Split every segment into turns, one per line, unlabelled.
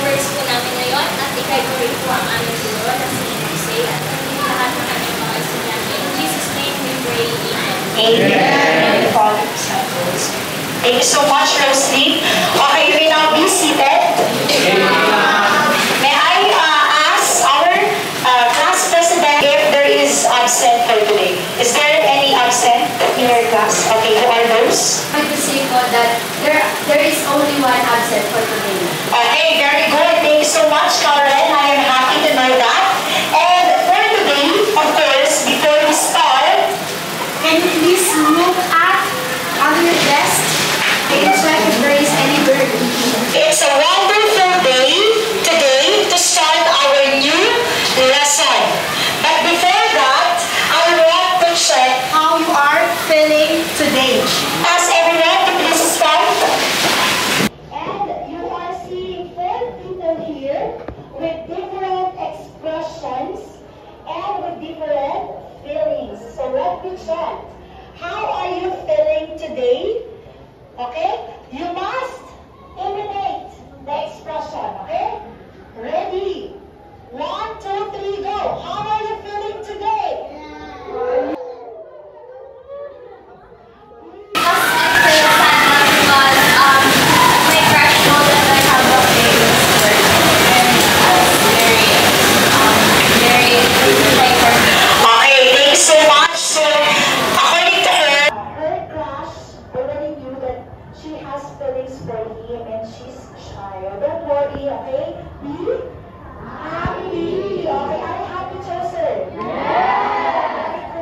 verse po namin ngayon at ikay po rin po ang aming guro na si Jose at lahat ng aming mga estudyante. In Jesus' name we pray, Amen.
Amen. Father, Son, Holy Spirit. Thank you so much, Rosalie. Okay, you may now be seated. May I ask our class president if there is absent for today? Is there any absent in your class? Okay, who are those?
I would say po that there is only one absent for today.
Okay, very good. Thank you so much, Karen. I am happy to know that. And for today, of course, before we start,
Can you please look at your desk and check if there is any bird?
it's a wonderful day today to start our new lesson. But before that, I want to check
How you are feeling today?
as everyone to please stand. And you are seeing 4 people here with different expressions and with different feelings. So let me check. How are you feeling today? Okay? You must imitate the expression. Okay? Ready? 1, 2, 3, go. How are you feeling today?
My crush told that I have a famous bird and I was very like for me.
Okay, thank you so much. So, according to her crush already knew that she has feelings for him and she's shy. Don't worry, okay? Be happy. Okay, are you happy, Joseph?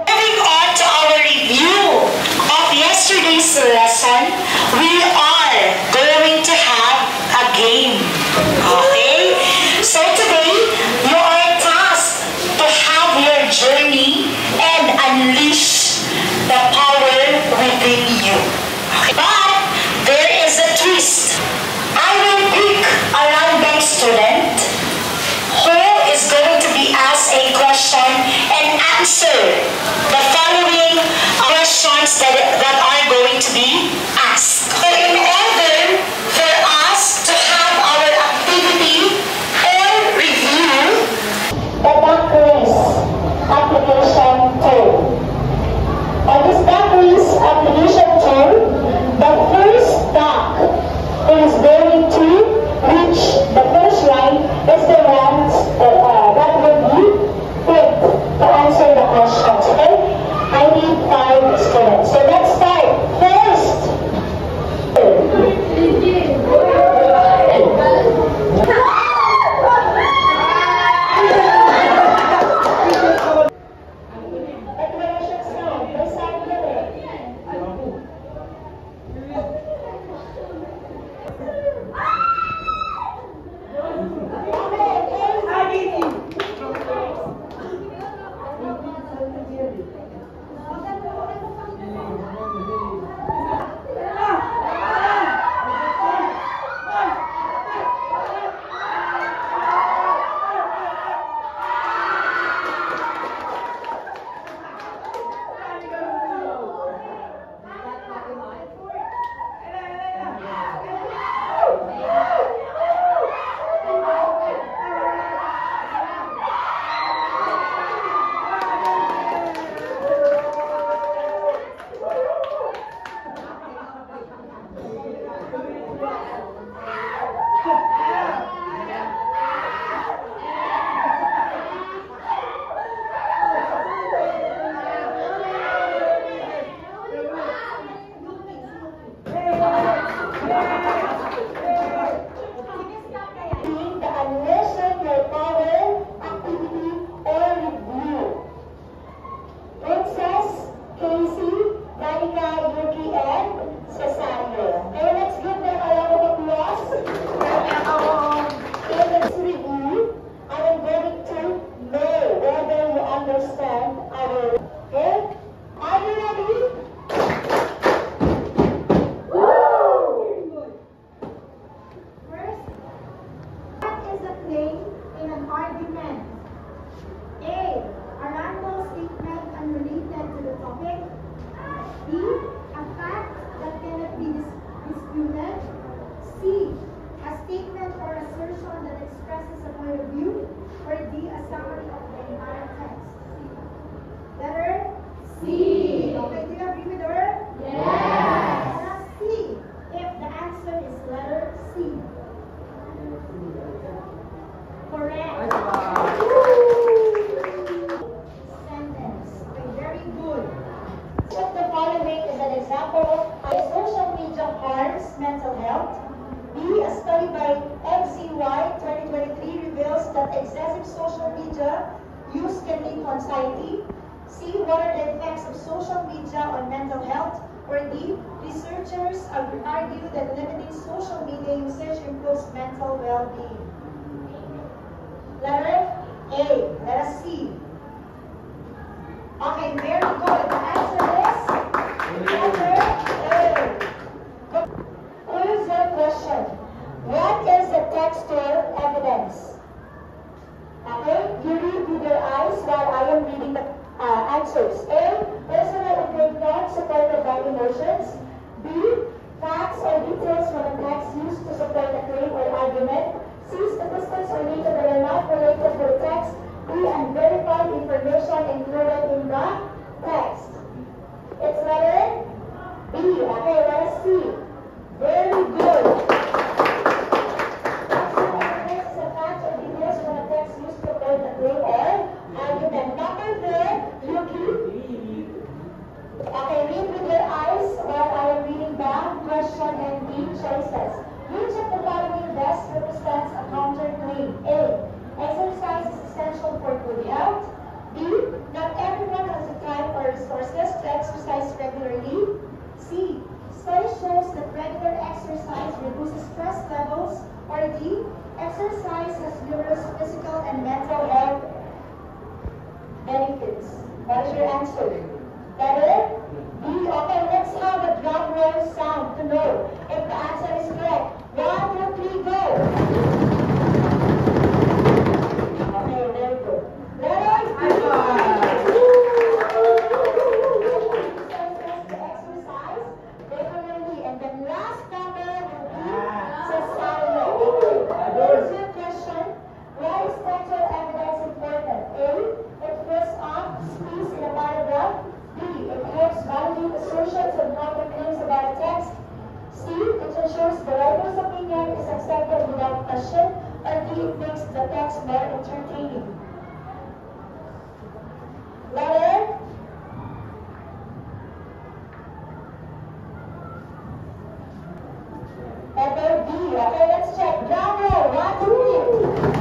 Moving on to our review of yesterday's lesson, we are going to have a game. Okay? So today, you are tasked to have your journey and unleash the power within you. Okay? But there is a twist. I will pick a random student who is going to be asked a question and answer the following questions that are going to be asked. So in order for us to have our activity or review, the duck race application tool. On this duck race application tool, the first duck is going to reach the first line is the ones that will be picked to answer the questions. Okay? I need 5 students. So let's start. First. is an example of social media harms mental health. B, a study by MCY 2023 reveals that excessive social media use can lead to anxiety. C, what are the effects of social media on mental health? Or D, researchers argue that limiting social media usage improves mental well-being. Letter A. Let us see. Okay, very good. The answer is letter A. Here's your question. What is the textual evidence? Okay, you read with your eyes while I am reading the answers. A. Personal opinion supported by emotions. B. Facts or details from a text used to support a claim or argument. C. Statistics or data that are not related to the text. D. Unverified information included in the text. It's letter B. Okay, let us see. Very good. This is a fact or details from a text used to support a claim or argument. Number there, Yuki. Okay, read with your eyes while I am reading the question and the choices. Which of the following best represents a counterclaim? A. Exercise is essential for good health. B. Not everyone has the time or resources to exercise regularly. C. Study shows that regular exercise reduces stress levels. Or D. Exercise has numerous physical and mental health benefits. What is your answer? Letter B. Okay, let's have a drum roll sound to know if the answer is correct. 1, 2, 3, go! Okay, very good. Letter B. Exercise regularly. And the last number will be society. Here's your question. Why is textual evidence important? A. It fills up space in a paragraph. B. It helps validate assertions and counterclaims about a text. C. It ensures the writer's opinion is accepted without question. Or D. It makes the text more entertaining. Letter B. Okay, let's check. Drum roll. 1, 2, 3.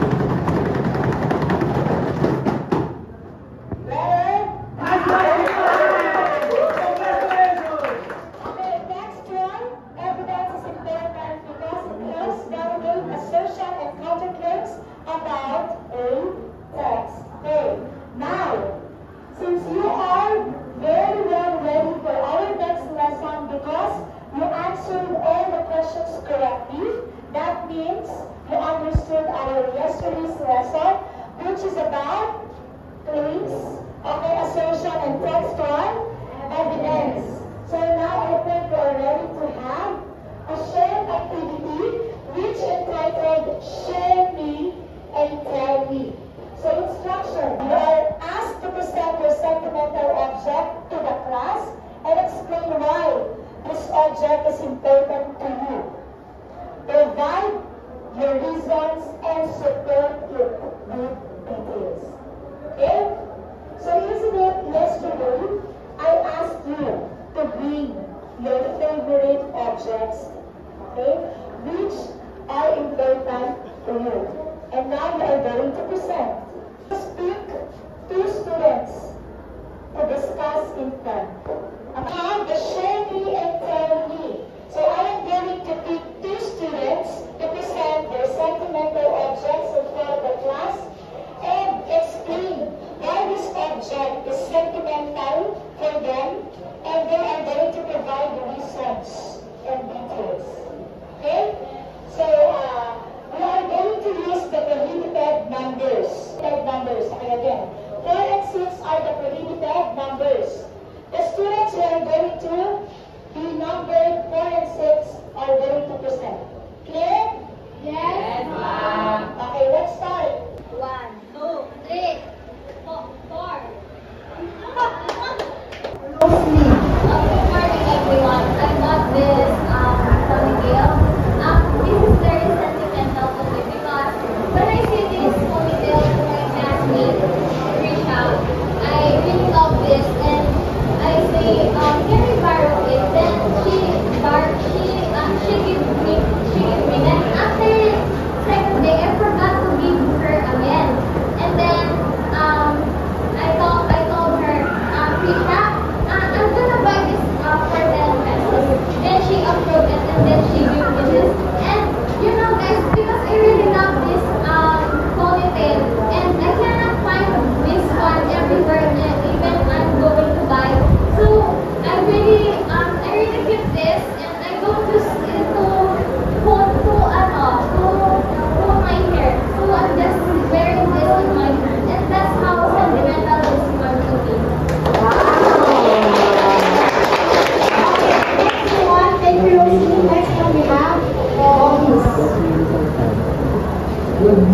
Very viral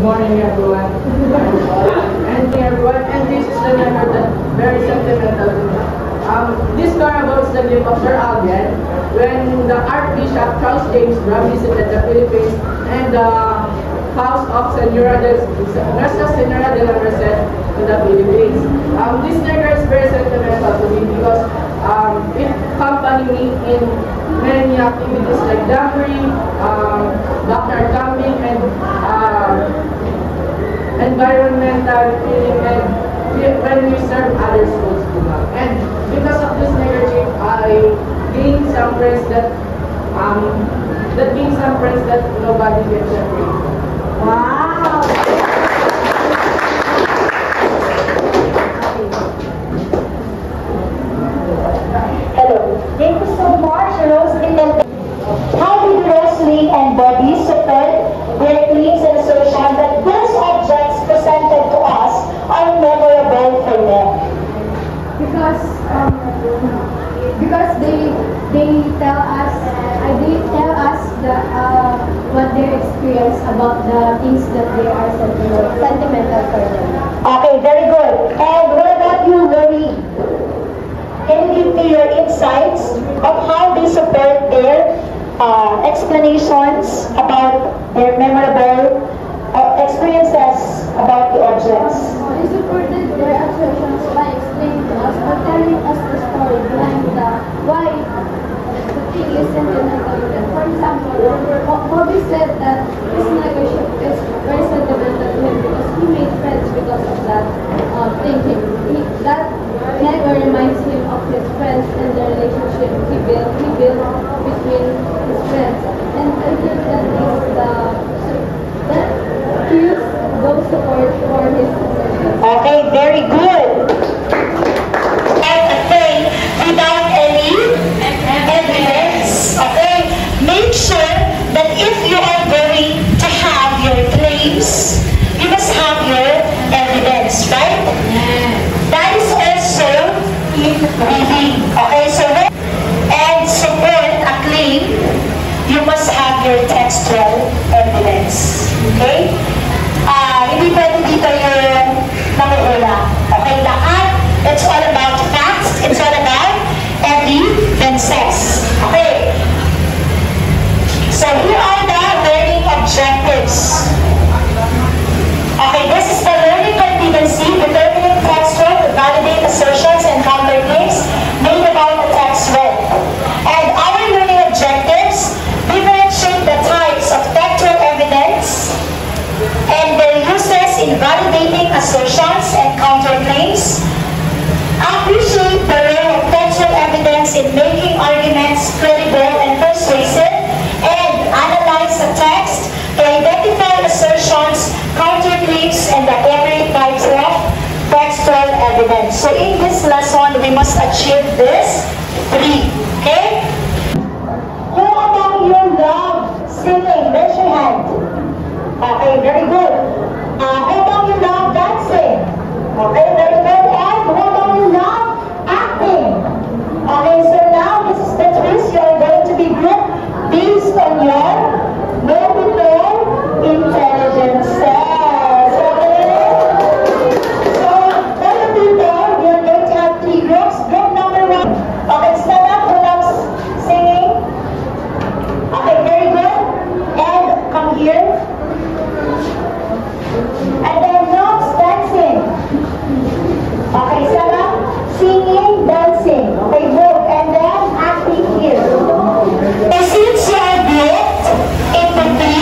morning, everyone. And this is the number that very sentimental to me. This carnival is the name of Sir Albion when the Archbishop Charles James Brown visited the Philippines and the house of Nuestra Senora de la Merced in the Philippines. This necklace is very sentimental to me because it accompanied me in many activities like jamboree, backyard camping, and environmental cleaning, and when we serve other schools. And because of this neckerchief, I gained some friends that nobody can separate.
Wow! Hello. Thank you so much, Rosalie. How did Rosalie and Bobby support their claims and assertion that those objects presented to us are memorable for them?
Because they tell us what their experience about the things that they are sentimental for them.
Okay, very good. And what about you, Lori? Can you give me your insights of how they support their explanations about their memorable experiences about the objects?
They supported their assertions by explaining to us or telling us the story behind why the thing is sentimental to them. For example, Bobby said that his neckerchief is very sentimental to him because he made friends because of that thing. That never reminds him of his friends and the relationship he built between his friends. And I think that he used those support for his assertions.
Okay, very good. And again, without any evidence, okay, make sure that if you are going to have your claims, you must have your evidence, right? That is also reading. Okay, so and support a claim, you must have your textual evidence. Okay? Hindi pwede dito yung nanguula. Okay, lahat, it's all about facts, it's all about evidences. Okay? So here are the learning objectives. Okay, this is the learning competency, determining textual to validate assertions and counterclaims made about the text read. And our learning objectives differentiate the types of textual evidence and their uses in validating assertions and counterclaims, appreciate the role of textual evidence in making arguments credible and persuasive, and analyze the text to identify assertions, counterclaims, and the every types of textual evidence. So in this lesson, we must achieve this 3. Okay? Who among you love singing? Raise your hand. Okay, very good. Who among you love dancing? Okay, very good. And who among you love acting? Okay, so now this is the twist. You are going to be grouped based on your multiple intelligences. Okay? So, all the people, we are going to have 3 groups. Group number 1. Okay, stand up. Who loves singing? Okay, very good. And come here. And then loves dancing. Okay, stand up. Singing, dancing. Okay, good. And then acting here. So since you are grouped into 3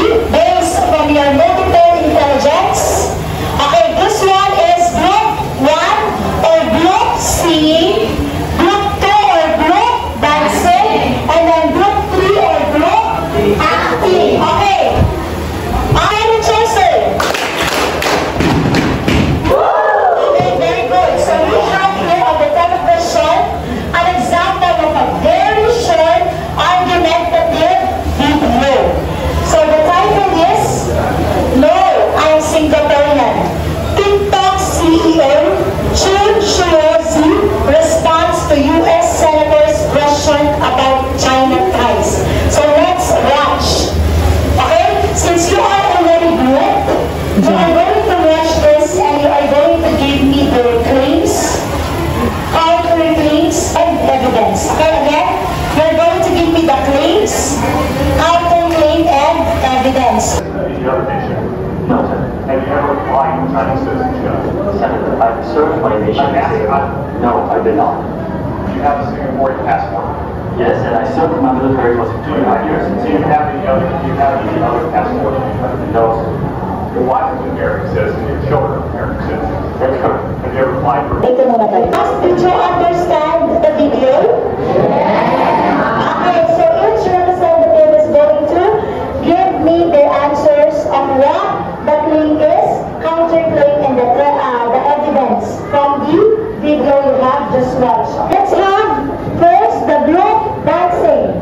any other nation?
No, sir.
Have you ever applied for Chinese citizenship?
Senator, I've served my nation. No, I did not.
Do you have a Singaporean passport?
Yes, and I served in my military for 25 years.
Do you have any other passport?
No, sir.
Your wife is an American citizen, your children are American citizens.
That's correct.
Have you ever applied for
Ito muna tayo. Did you understand the video? Okay, so each representative is going to give me their answers on what the claim is, counterclaim, and the evidence from the video you have just watched. Let's have first the group dancing.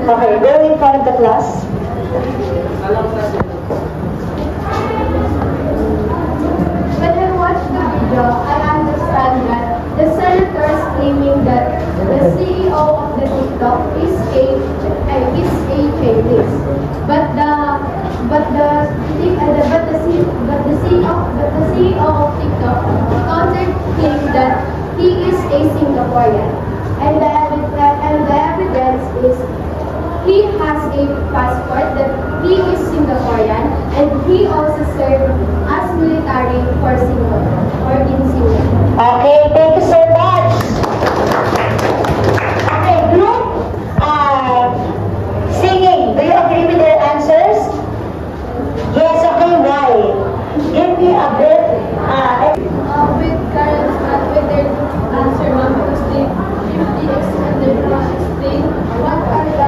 Okay, go in front of the class.
When I watch the video, I understand that the senator is claiming that the CEO of the TikTok is a Chinese, but the CEO of TikTok counterclaimed that he is a Singaporean, and the evidence is he has a passport that he is Singaporean, and he also served as military for Singapore or in Singapore.
Okay, thank you so much. Okay, group singing. Do you agree with their answers? Yes, okay, why? Give me a bit.
With their answer, ma'am, because they explain what are the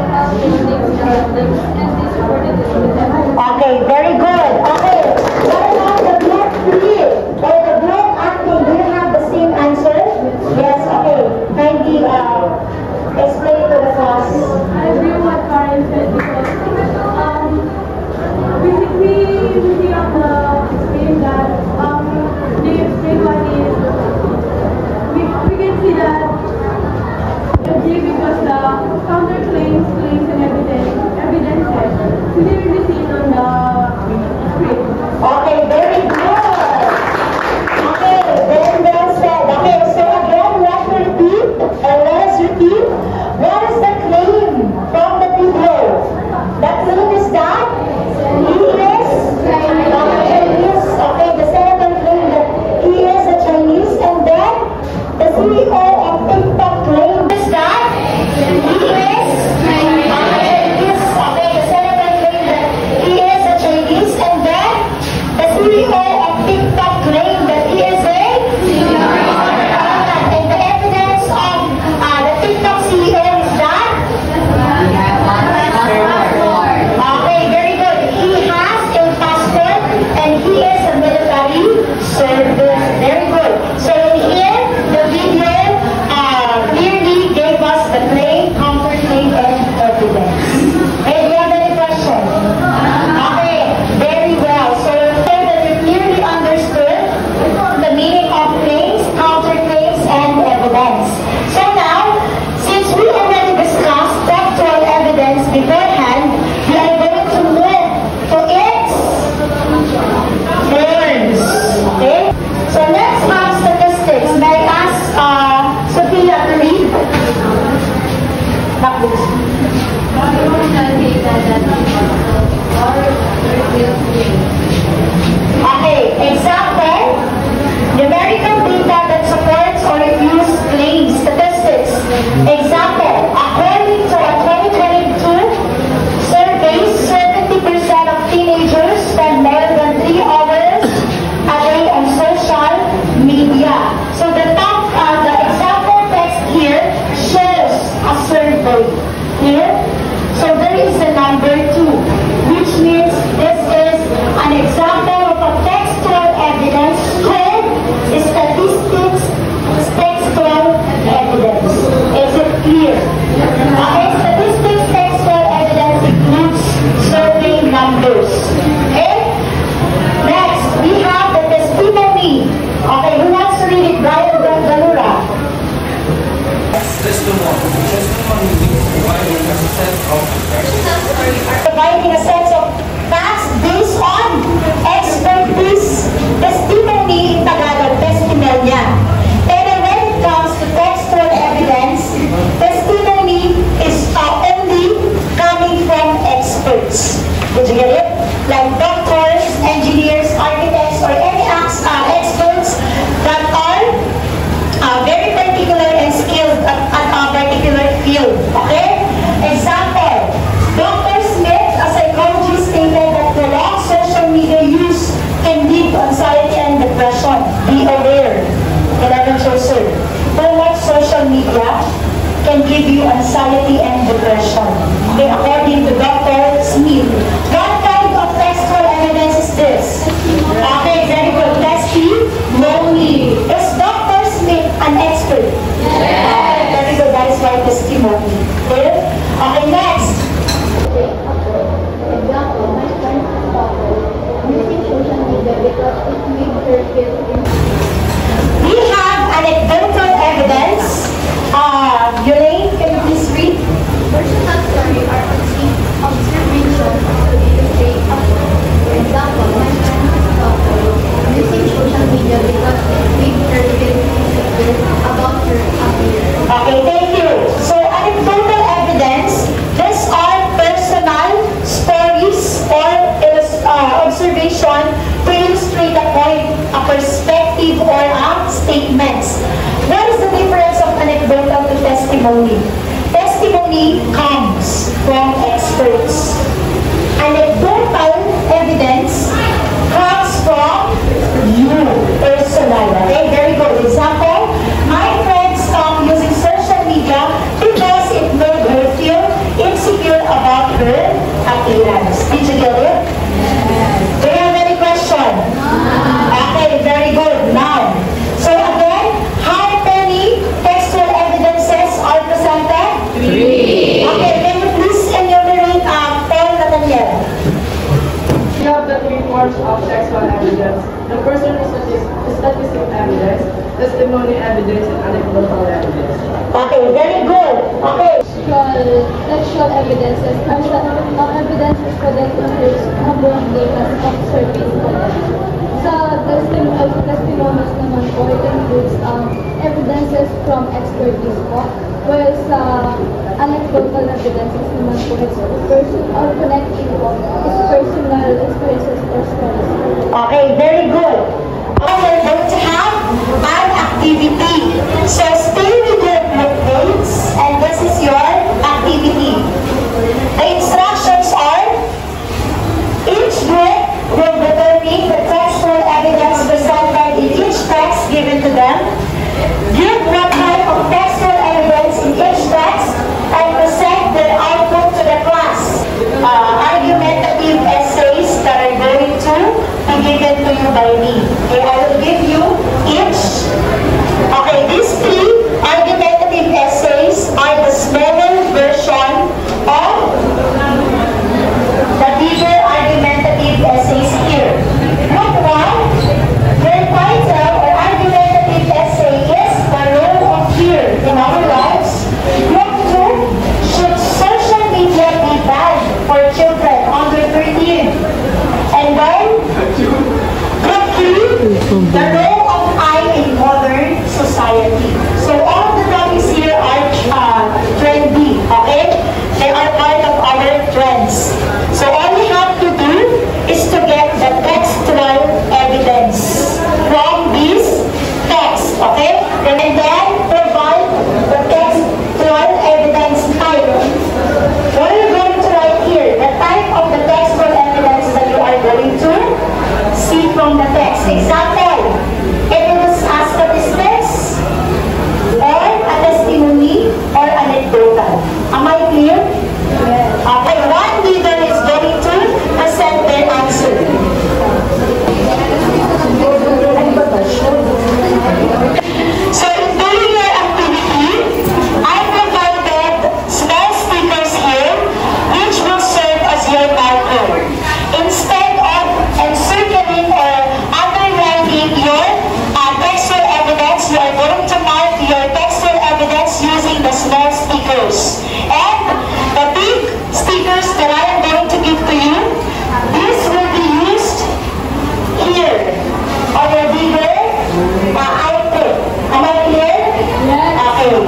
things and they supported it with them.
Okay, very good. Okay, what about the group 3 or the group acting? Do you have the same answer? Yes, okay. Kindly explain to the class.
I agree with what Karen said because we have the explain that they explain what is we can see that because the counterclaims, claims and evidences clearly seen on the screen.
Okay, very good. Okay, then well said. Okay, so again, let us repeat. What is the claim from the video? The claim is that he is Chinese. Okay, the senator claimed that he is a Chinese, and then the CEO of TikTok claimed that he is Chinese. Okay, the senator claimed that he is a Chinese, and then the CEO of TikTok claimed that he is a and the evidence of the TikTok CEO is that okay, very good. He has a passport and he is a military service. Very good. So in here, the video clearly gave us the claim, counterclaim, and evidence. Okay, do you have any questions? Okay, very well. So that you clearly understood the meaning of claims, counterclaims, and evidence. So now, since we already discussed factual evidence beforehand, we are going to move to its forms. Okay? So let's have statistics. May I ask Sophia to read? Not this. Okay, example, numerical data that supports or refutes claims, statistics. Example, according to a 2022 survey, 70% of teenagers spend more than 3 hours a day on social media. So the example text here shows a survey here. So there is the number 2, which means this is an example of a textual evidence called statistics textual evidence. Is it clear? Okay, statistics textual evidence includes survey numbers. Okay? Next, we have the testimony. Okay, who wants to read it? Brian Galura.
Testimony means providing a set of
Providing a sense of facts based on expertise. Testimony in Tagalog, testimonya. Pero when it comes to textual evidence, testimony is only coming from experts. Did you get it? like doctors, engineers, architects, or any experts that are very particular and skilled at a particular field. Okay? Example, Dr. Smith, a psychologist, stated that prolonged social media use can lead to anxiety and depression. Be aware. Kailangan siya, sir. Too much social media can give you anxiety and depression. Okay, according to Dr. Smith. What kind of textual evidence is this? Okay, very good. Testimony. Is Dr. Smith an expert? Yes. Very good. That is why testimony. Clear? Okay, next.
Example, my friend using social media because it made her feel
We have anecdotal evidence. Yulaine, can you please read?
personal story or observation to illustrate a point. For example, my friend using social media because it made her feel insecure about her appearance.
Okay, thank you. So, anecdotal evidence, these are personal stories or observation to illustrate a point, a perspective, or statements. What is the difference of anecdotal to testimony? Testimony comes from experts. Anecdotal evidence comes from you, personal. Okay, very good. Example, my friend stopped using social media because it made her feel insecure about her appearance. Did you get it? Do you have any question? Okay, very good. Now, so again, how many textual evidences are presented? 3. Okay, can you please enumerate Paul Nathaniel?
We have the 3 forms of textual evidence. The first one is statistical evidence, testimony evidence, and anecdotal evidence.
Okay, very good. Okay.
Textual evidences are evidences presented on data of surveys collected. Sa testimonies naman po, it includes evidences from expertise po, whereas anecdotal evidences naman po, it's personal connecting po, it's personal experiences or stories.
Okay, very good. Now we're going to have an activity. So stay with your notes, and this is your activity. The instructions are, each group will determine the textual evidence presented in each text given to them. Give what type of textual evidence in each text and present their output to the class. Argumentative essays that are going to be given to you by me. Okay, I will give you each. Okay, these 3 argumentative essays are the smaller version of the bigger argumentative essays here. Group 1, their title or argumentative essay is the role of fear in our lives. Group 2, should social media be banned for children under 13? And then, group 3, the role of I in modern society. So all the topics here are trendy, okay? They are part of our trends. So all you have to do is to get the textual evidence from these texts, okay? And then provide the textual evidence type. What are you going to write here? The type of the textual evidence that you are going to see from the text. Example, it is a statistics or a testimony or anecdotal. Am I clear? Yes. Okay, one leader is going to present their answer. So in doing your activity, I provided small stickers here which will serve as your marker. Instead of encircling or underlining your textual evidence, you are going to mark your textual evidence using the small stickers. And the big stickers that I am going to give to you, this will be used here on your bigger item. Am I clear? Yes. Okay.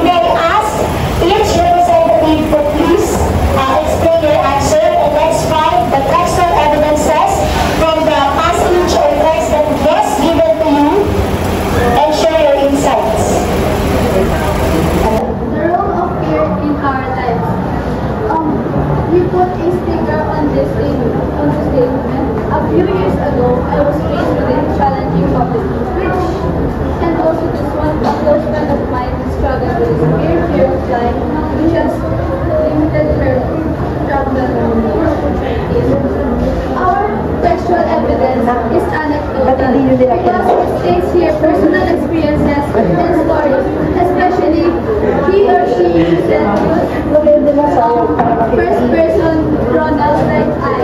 May ask each representative to please explain your answer, and let's find the textual evidences from the passage or text that was given to you and share your insights.
The role of fear in our lives. We put a sticker on this statement. A few years ago, I was faced with a challenging topic, and also this one, a close friend of mine struggled with severe fear of flying, which has limited her travel. Our textual evidence is anecdotal because it states here personal experiences and stories, especially he or she uses first person pronouns like I.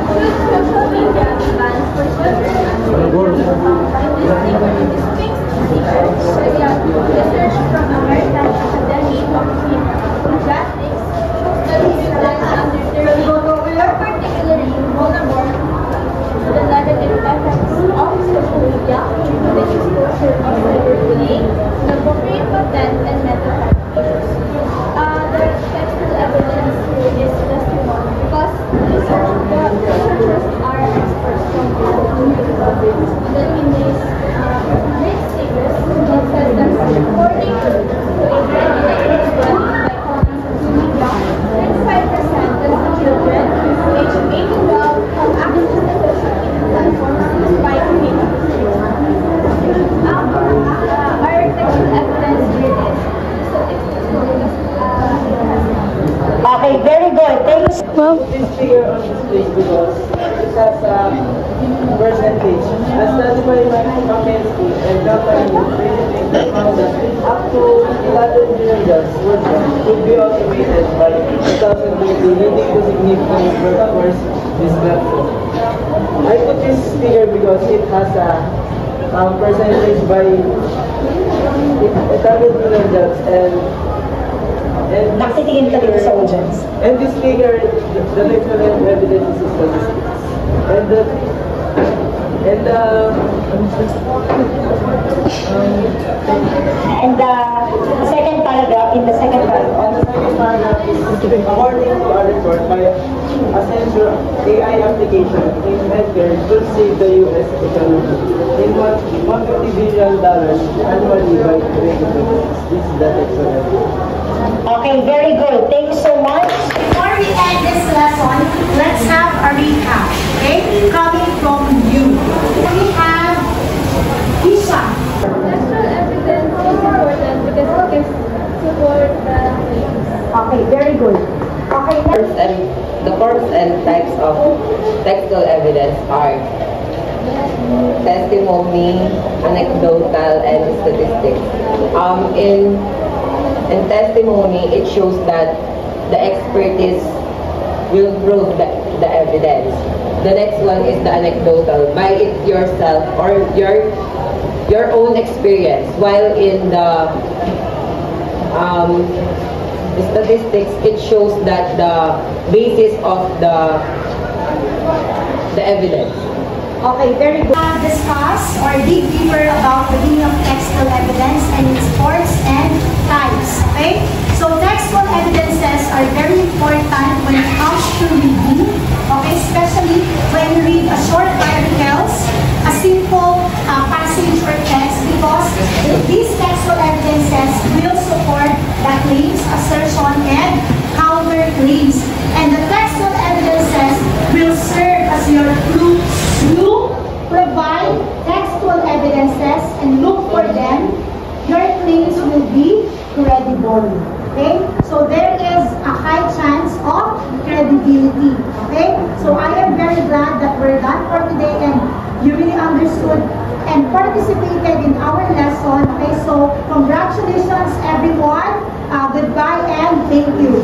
Should social media be banned for children? Research from American Academy of Pediatrics studies that under 30 are particularly vulnerable to the negative effects of social media, the exposure of cyberbullying, inappropriate content, and mental health issues. The textual evidence is testimony because researchers are experts from the English great stages that said that according to a graduate study by Collins social media, 35% of the children aged 8 to 12 have access to social media platforms despite being our textual evidence here is
Okay, very good. Thanks.
This figure on display because it has a percentage. A study by Mackenzie and company recently found that up to 11 million workers could be automated by 2020, leading to significant workforce disruption. I put this figure because it has a percentage by 800 million jobs
Nakitingin ka dito sa audience.
and this figure, the textual evidence is statistics. And
the second paragraph, in the second paragraph.
on the second paragraph is according to a report by Accenture, AI application in healthcare could save the U.S. economy in $150 billion annually by 2026. This is the textual evidence.
Okay, very good. Thank you so much. Before we end this lesson, let's have a recap, okay? Coming from you. We have Isha.
textual evidence is important because it can support the claims.
Okay, very good. Okay, next.
The forms and types of textual evidence are testimony, anecdotal, and statistics. In testimony, it shows that the expertise will prove the evidence. The next one is the anecdotal, by it yourself or your own experience. While in the statistics, it shows that the basis of the evidence.
Okay, very good. Discuss or dig deeper about the meaning of textual evidence and its forms and types. Okay? So textual evidences are very important when it comes to reading. Okay, especially when you read a short articles, a simple passage or text, because these textual evidences will support the claims, assertion, and counter claims. And the textual evidences will serve as your clue. You provide textual evidences and look for them. Your claims will be credible. Okay? So there is a high chance of credibility. Okay? So I am very glad that we're done for today and you really understood and participated in our lesson. Okay? So congratulations everyone. Goodbye and thank you.